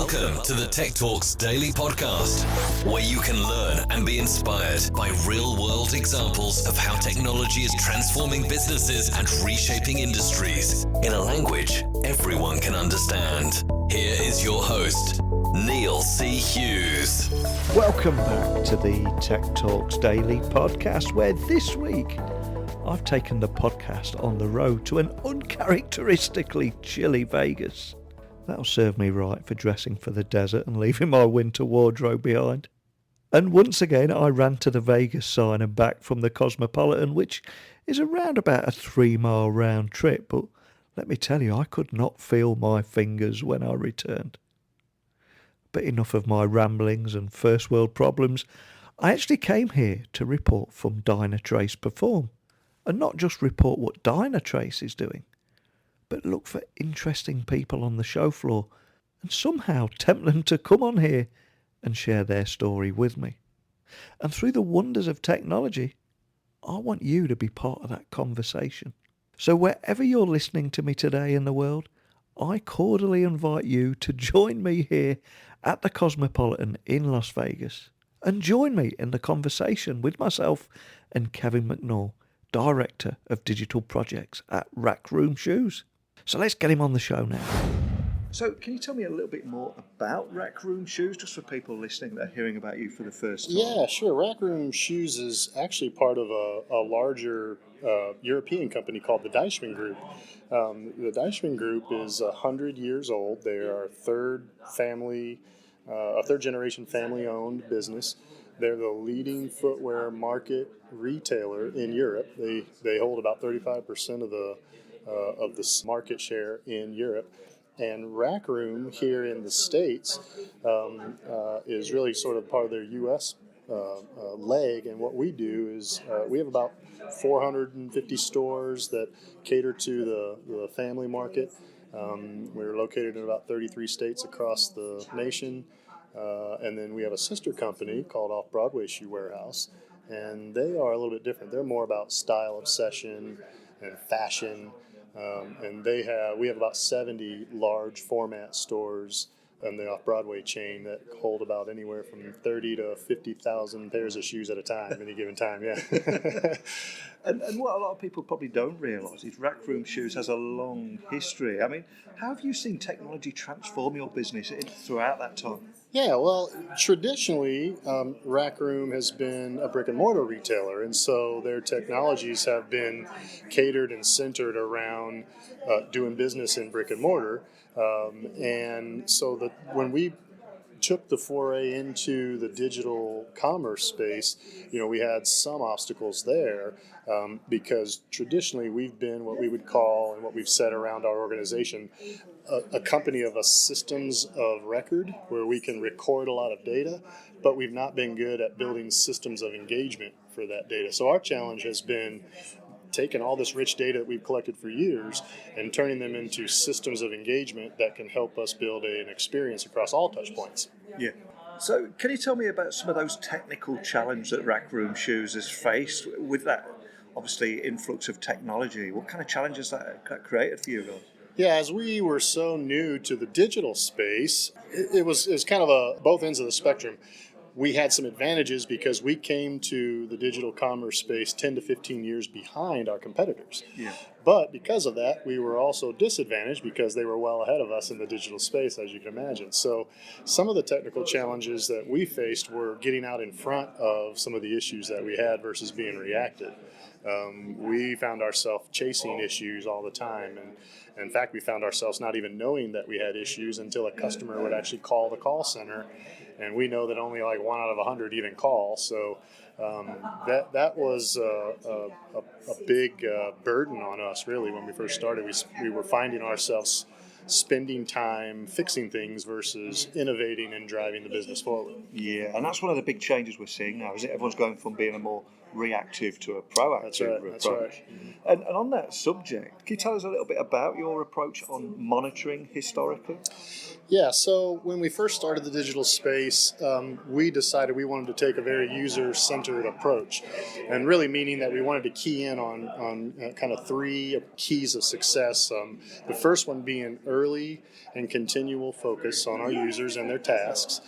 Welcome to the Tech Talks Daily Podcast, where you can learn and be inspired by real-world examples of how technology is transforming businesses and reshaping industries in a language everyone can understand. Here is your host, Neil C. Hughes. Welcome back to the Tech Talks Daily Podcast, where this week I've taken the podcast on the road to an uncharacteristically chilly Vegas. That'll serve me right for dressing for the desert and leaving my winter wardrobe behind. And once again, I ran to the Vegas sign and back from the Cosmopolitan, which is around about a 3-mile round trip, but let me tell you, I could not feel my fingers when I returned. But enough of my ramblings and first world problems. I actually came here to report from Dynatrace Perform, and not just report what Dynatrace is doing, but look for interesting people on the show floor and somehow tempt them to come on here and share their story with me. And through the wonders of technology, I want you to be part of that conversation. So wherever you're listening to me today in the world, I cordially invite you to join me here at the Cosmopolitan in Las Vegas and join me in the conversation with myself and Kevin McNall, Director of Digital Projects at Rack Room Shoes. So let's get him on the show now. So can you tell me a little bit more about Rack Room Shoes, just for people listening that are hearing about you for the first time? Yeah, sure. Rack Room Shoes is actually part of a larger European company called the Dynatrace Group. The Dynatrace Group is 100 years old. They are a third generation family-owned business. They're the leading footwear market retailer in Europe. They hold about 35% of the market share in Europe. And Rack Room here in the States is really sort of part of their U.S. leg. And what we do is we have about 450 stores that cater to the family market. We're located in about 33 states across the nation. And then we have a sister company called Off-Broadway Shoe Warehouse. And they are a little bit different. They're more about style obsession and fashion. And we have about 70 large format stores in the Off-Broadway chain that hold about anywhere from 30 to 50,000 pairs of shoes at a time, any given time, yeah. And what a lot of people probably don't realise is Rack Room Shoes has a long history. I mean, how have you seen technology transform your business throughout that time? Yeah, well, traditionally, Rack Room has been a brick and mortar retailer, and so their technologies have been catered and centered around doing business in brick and mortar. And so when we took the foray into the digital commerce space, we had some obstacles there because traditionally we've been what we would call, and what we've said around our organization, a company of a systems of record where we can record a lot of data, but we've not been good at building systems of engagement for that data. So our challenge has been taking all this rich data that we've collected for years and turning them into systems of engagement that can help us build an experience across all touch points. Yeah. So can you tell me about some of those technical challenges that Rack Room Shoes has faced with that, obviously, influx of technology? What kind of challenges that created for you guys? Yeah, as we were so new to the digital space, it was kind of both ends of the spectrum. We had some advantages because we came to the digital commerce space 10 to 15 years behind our competitors. Yeah. But because of that, we were also disadvantaged because they were well ahead of us in the digital space, as you can imagine. So some of the technical challenges that we faced were getting out in front of some of the issues that we had versus being reactive. We found ourselves chasing issues all the time. And in fact, we found ourselves not even knowing that we had issues until a customer would actually call the call center. And we know that only like 1 out of 100 even call. So that was a big burden on us, really, when we first started. We were finding ourselves spending time fixing things versus innovating and driving the business forward. Yeah, and that's one of the big changes we're seeing now, is it? Everyone's going from being a more reactive to a proactive That's approach. right. And on that subject, can you tell us a little bit about your approach on monitoring historically? Yeah, so when we first started the digital space, we decided we wanted to take a very user-centered approach, and really meaning that we wanted to key in on kind of three keys of success. The first one being early and continual focus on our users and their tasks.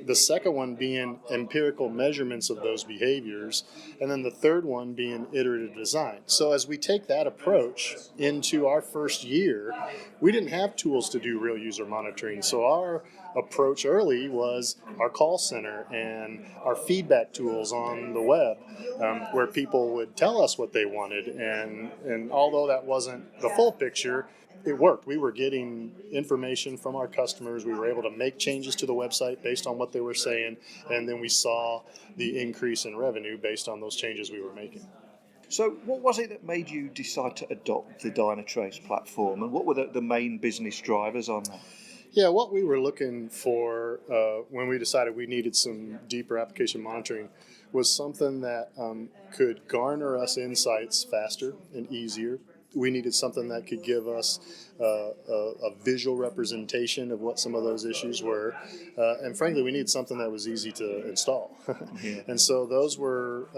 The second one being empirical measurements of those behaviors, and then the third one being iterative design. So as we take that approach into our first year, we didn't have tools to do real user monitoring. So our approach early was our call center and our feedback tools on the web, where people would tell us what they wanted. And although that wasn't the full picture, it worked. We were getting information from our customers. We were able to make changes to the website based on what they were saying, and then we saw the increase in revenue based on those changes we were making. So what was it that made you decide to adopt the Dynatrace platform, and what were the main business drivers on that? Yeah, what we were looking for when we decided we needed some deeper application monitoring was something that could garner us insights faster and easier. We needed something that could give us a visual representation of what some of those issues were. And frankly, we needed something that was easy to install. Yeah. And so those were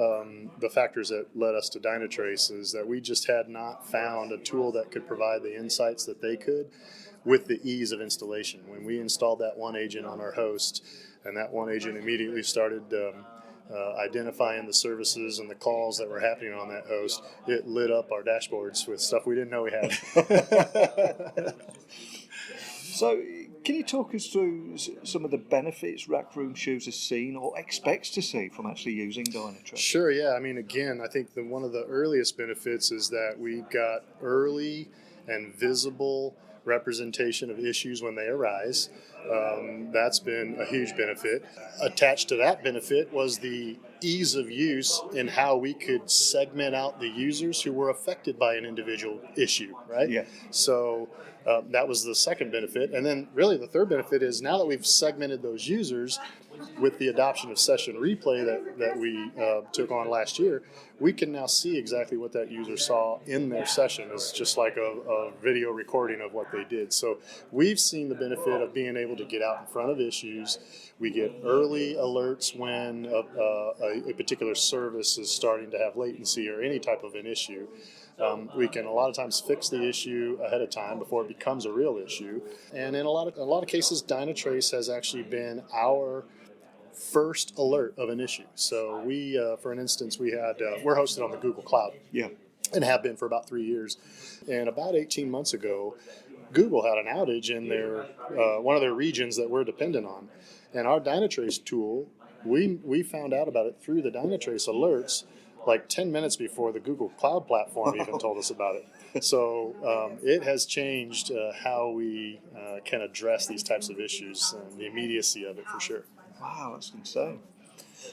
the factors that led us to Dynatrace, is that we just had not found a tool that could provide the insights that they could with the ease of installation. When we installed that one agent on our host, and that one agent immediately started identifying the services and the calls that were happening on that host, it lit up our dashboards with stuff we didn't know we had. So can you talk us through some of the benefits Rack Room Shoes has seen or expects to see from actually using Dynatrace? Sure, yeah. I mean, again, I think one of the earliest benefits is that we got early and visible representation of issues when they arise. That's been a huge benefit. Attached to that benefit was the ease of use in how we could segment out the users who were affected by an individual issue, right? Yeah. So that was the second benefit. And then really the third benefit is, now that we've segmented those users with the adoption of session replay that we took on last year, we can now see exactly what that user saw in their session. It's just like a video recording of what they did. So we've seen the benefit of being able to get out in front of issues. We get early alerts when a particular service is starting to have latency or any type of an issue. We can a lot of times fix the issue ahead of time before it becomes a real issue. And in a lot of cases, Dynatrace has actually been our first alert of an issue. So we, for an instance, we're hosted on the Google Cloud. Yeah. And have been for about 3 years. And about 18 months ago, Google had an outage in their one of their regions that we're dependent on. And our Dynatrace tool, we found out about it through the Dynatrace alerts like 10 minutes before the Google Cloud platform even told us about it. So it has changed how we can address these types of issues, and the immediacy of it for sure. Wow, that's insane.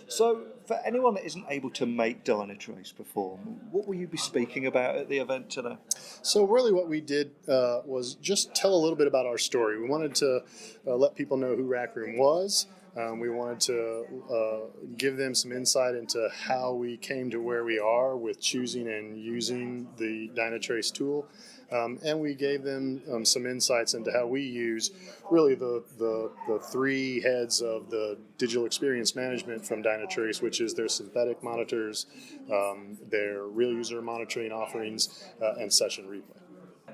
So, for anyone that isn't able to make Dynatrace perform, what will you be speaking about at the event today? So really what we did was just tell a little bit about our story. We wanted to let people know who Rack Room was. We wanted to give them some insight into how we came to where we are with choosing and using the Dynatrace tool. And we gave them some insights into how we use really the three heads of the digital experience management from Dynatrace, which is their synthetic monitors, their real user monitoring offerings, and session replay.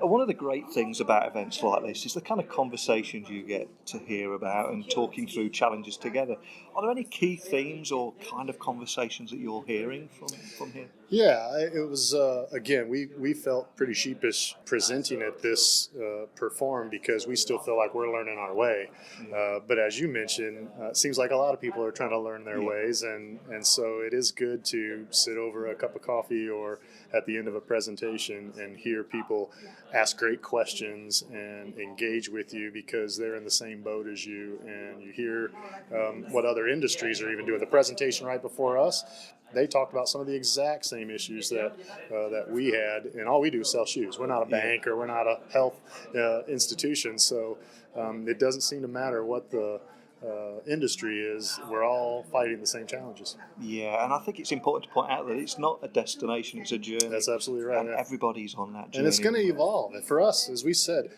One of the great things about events like this is the kind of conversations you get to hear about and talking through challenges together. Are there any key themes or kind of conversations that you're hearing from here? Yeah, it was, again, we felt pretty sheepish presenting at this perform because we still feel like we're learning our way. But as you mentioned, it seems like a lot of people are trying to learn their ways, and so it is good to sit over a cup of coffee or at the end of a presentation and hear people ask great questions and engage with you because they're in the same boat as you, and you hear what other industries are even doing. The presentation right before us, they talked about some of the exact same issues that we had, and all we do is sell shoes. We're not a bank or we're not a health institution, so it doesn't seem to matter what the industry is we're all fighting the same challenges. Yeah, and I think it's important to point out that it's not a destination, it's a journey. That's absolutely right. And everybody's on that journey. And it's going to evolve. And for us, as we said,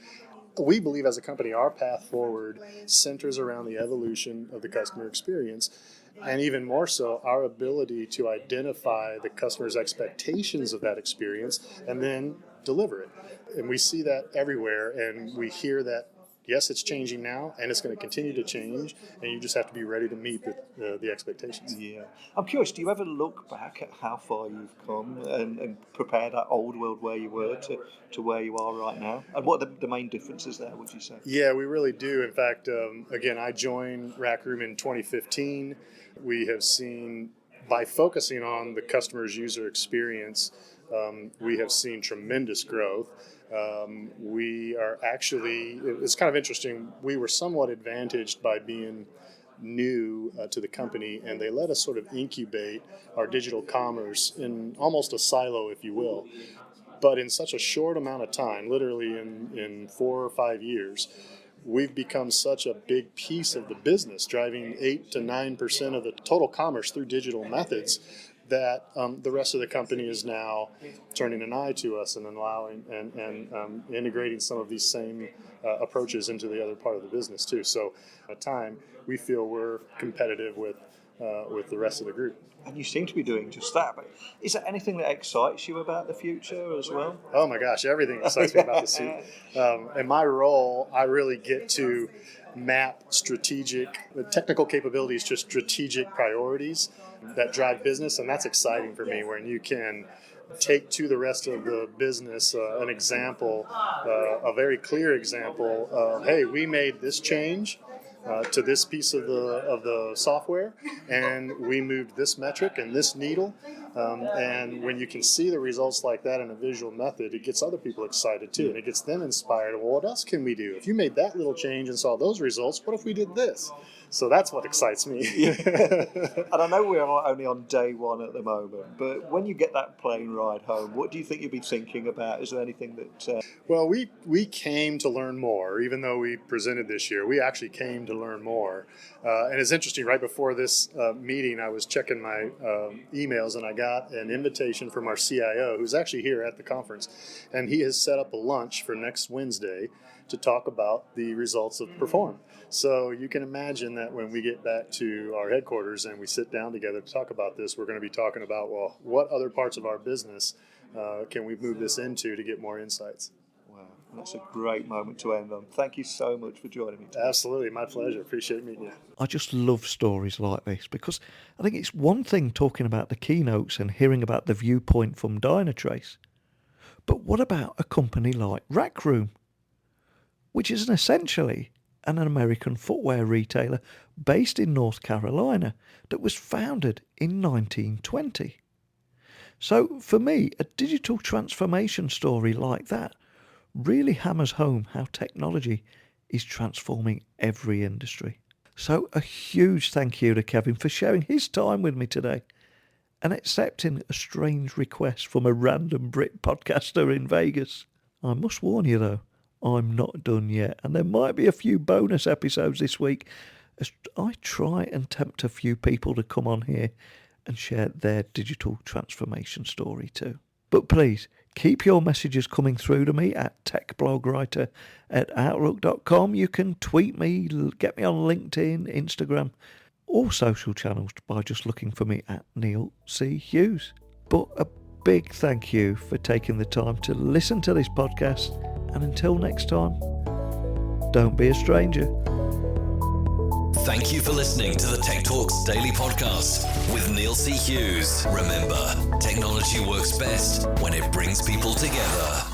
we believe as a company our path forward centers around the evolution of the customer experience, and even more so our ability to identify the customer's expectations of that experience and then deliver it. And we see that everywhere, and we hear that, yes, it's changing now, and it's going to continue to change, and you just have to be ready to meet the expectations. Yeah. I'm curious, do you ever look back at how far you've come and compare that old world where you were to where you are right now? And what are the main differences there, would you say? Yeah, we really do. In fact, again, I joined Rack Room in 2015. We have seen, by focusing on the customer's user experience, we have seen tremendous growth. We are actually, it's kind of interesting, we were somewhat advantaged by being new to the company, and they let us sort of incubate our digital commerce in almost a silo, if you will. But in such a short amount of time, literally in 4 or 5 years, we've become such a big piece of the business, driving 8 to 9% of the total commerce through digital methods, that the rest of the company is now turning an eye to us and allowing and integrating some of these same approaches into the other part of the business too. So at time, we feel we're competitive with the rest of the group. And you seem to be doing just that. But is there anything that excites you about the future as well? Oh my gosh, everything excites me about this. In my role, I really get to map technical capabilities to strategic priorities that drive business, and that's exciting for me, when you can take to the rest of the business an example, a very clear example of, hey, we made this change to this piece of the software, and we moved this metric and this needle. And when you can see the results like that in a visual method, it gets other people excited too, and it gets them inspired. Well, what else can we do? If you made that little change and saw those results, what if we did this? So that's what excites me. And I know we're only on day one at the moment, but when you get that plane ride home, what do you think you'll be thinking about? Is there anything that... Well, we came to learn more. Even though we presented this year, we actually came to learn more. And it's interesting, right before this meeting, I was checking my emails, and I got an invitation from our CIO, who's actually here at the conference. And he has set up a lunch for next Wednesday to talk about the results of Perform. So you can imagine that when we get back to our headquarters and we sit down together to talk about this, we're going to be talking about, well, what other parts of our business can we move this into to get more insights? Wow, that's a great moment to end on. Thank you so much for joining me today. Absolutely, my pleasure. Appreciate meeting you. I just love stories like this, because I think it's one thing talking about the keynotes and hearing about the viewpoint from Dynatrace, but what about a company like Rack Room, which is essentially an American footwear retailer based in North Carolina that was founded in 1920. So for me, a digital transformation story like that really hammers home how technology is transforming every industry. So a huge thank you to Kevin for sharing his time with me today and accepting a strange request from a random Brit podcaster in Vegas. I must warn you though, I'm not done yet, and there might be a few bonus episodes this week as I try and tempt a few people to come on here and share their digital transformation story too. But please, keep your messages coming through to me at techblogwriter@outlook.com. You can tweet me, get me on LinkedIn, Instagram, or social channels by just looking for me at Neil C. Hughes. But a big thank you for taking the time to listen to this podcast. And until next time, don't be a stranger. Thank you for listening to the Tech Talks Daily Podcast with Neil C. Hughes. Remember, technology works best when it brings people together.